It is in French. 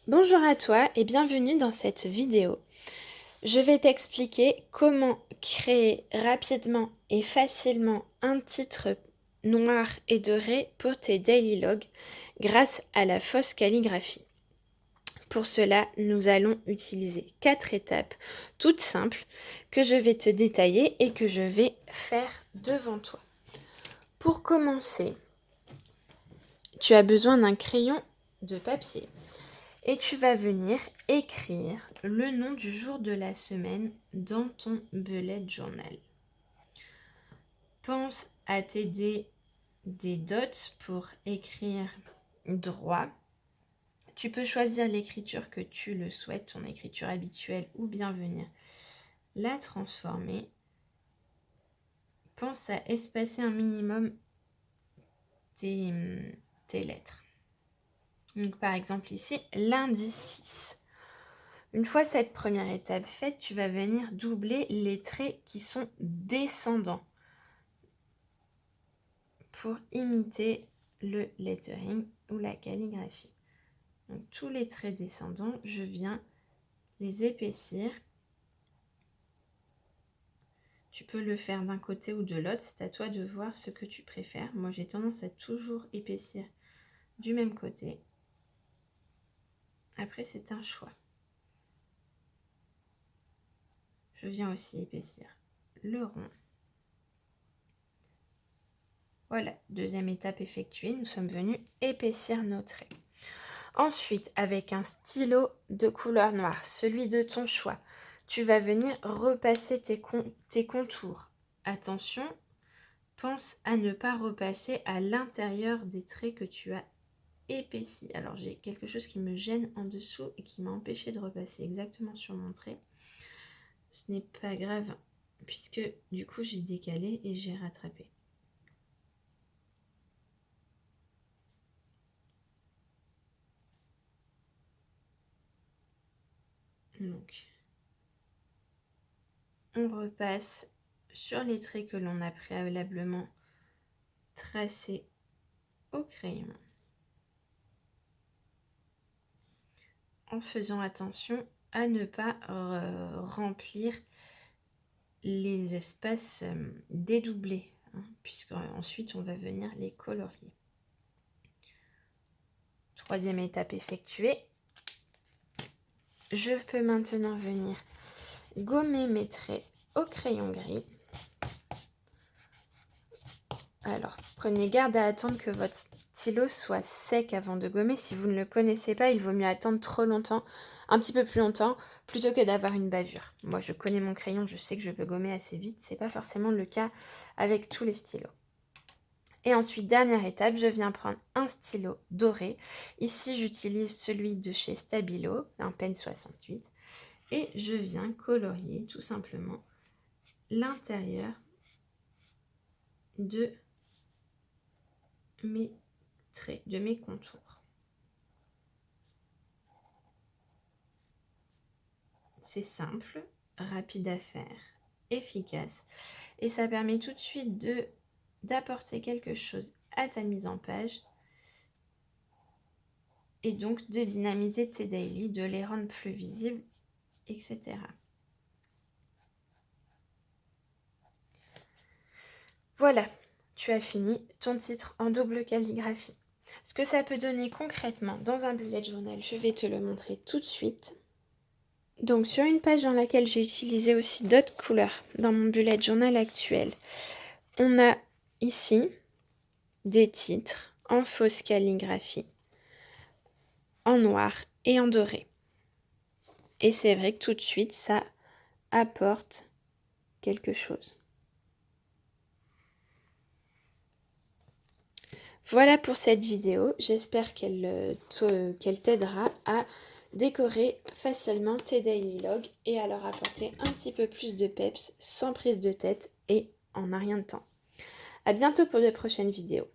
Bonjour à toi et bienvenue dans cette vidéo. Je vais t'expliquer comment créer rapidement et facilement un titre noir et doré pour tes daily logs grâce à la fausse calligraphie. Pour cela, nous allons utiliser 4 étapes toutes simples que je vais te détailler et que je vais faire devant toi. Pour commencer, tu as besoin d'un crayon de papier. Et tu vas venir écrire le nom du jour de la semaine dans ton bullet journal. Pense à t'aider des dots pour écrire droit. Tu peux choisir l'écriture que tu le souhaites, ton écriture habituelle, ou bien venir la transformer. Pense à espacer un minimum tes lettres. Donc par exemple ici, lundi 6. Une fois cette première étape faite, tu vas venir doubler les traits qui sont descendants pour imiter le lettering ou la calligraphie. Donc tous les traits descendants, je viens les épaissir. Tu peux le faire d'un côté ou de l'autre, c'est à toi de voir ce que tu préfères. Moi, j'ai tendance à toujours épaissir du même côté. Après, c'est un choix. Je viens aussi épaissir le rond. Voilà, deuxième étape effectuée, nous sommes venus épaissir nos traits. Ensuite, avec un stylo de couleur noire, celui de ton choix, tu vas venir repasser tes contours. Attention, pense à ne pas repasser à l'intérieur des traits que tu as épaissis. Alors, j'ai quelque chose qui me gêne en dessous et qui m'a empêché de repasser exactement sur mon trait. Ce n'est pas grave, puisque du coup, j'ai décalé et j'ai rattrapé. Donc, on repasse sur les traits que l'on a préalablement tracés au crayon, en faisant attention à ne pas remplir les espaces dédoublés, hein, puisque ensuite on va venir les colorier. Troisième étape effectuée, je peux maintenant venir gommer mes traits au crayon gris. Alors, prenez garde à attendre que votre stylo soit sec avant de gommer. Si vous ne le connaissez pas, il vaut mieux attendre trop longtemps, un petit peu plus longtemps, plutôt que d'avoir une bavure. Moi, je connais mon crayon, je sais que je peux gommer assez vite. C'est pas forcément le cas avec tous les stylos. Et ensuite, dernière étape, je viens prendre un stylo doré. Ici, j'utilise celui de chez Stabilo, un Pen 68. Et je viens colorier tout simplement l'intérieur de mes traits, de mes contours. C'est simple, rapide à faire, efficace, et ça permet tout de suite d'apporter quelque chose à ta mise en page et donc de dynamiser tes daily, de les rendre plus visibles, etc. Voilà, tu as fini ton titre en double calligraphie. Ce que ça peut donner concrètement dans un bullet journal, je vais te le montrer tout de suite. Donc sur une page dans laquelle j'ai utilisé aussi d'autres couleurs dans mon bullet journal actuel, on a ici des titres en fausse calligraphie, en noir et en doré. Et c'est vrai que tout de suite, ça apporte quelque chose. Voilà pour cette vidéo, j'espère qu'elle t'aidera à décorer facilement tes daily logs et à leur apporter un petit peu plus de peps sans prise de tête et en un rien de temps. À bientôt pour de prochaines vidéos.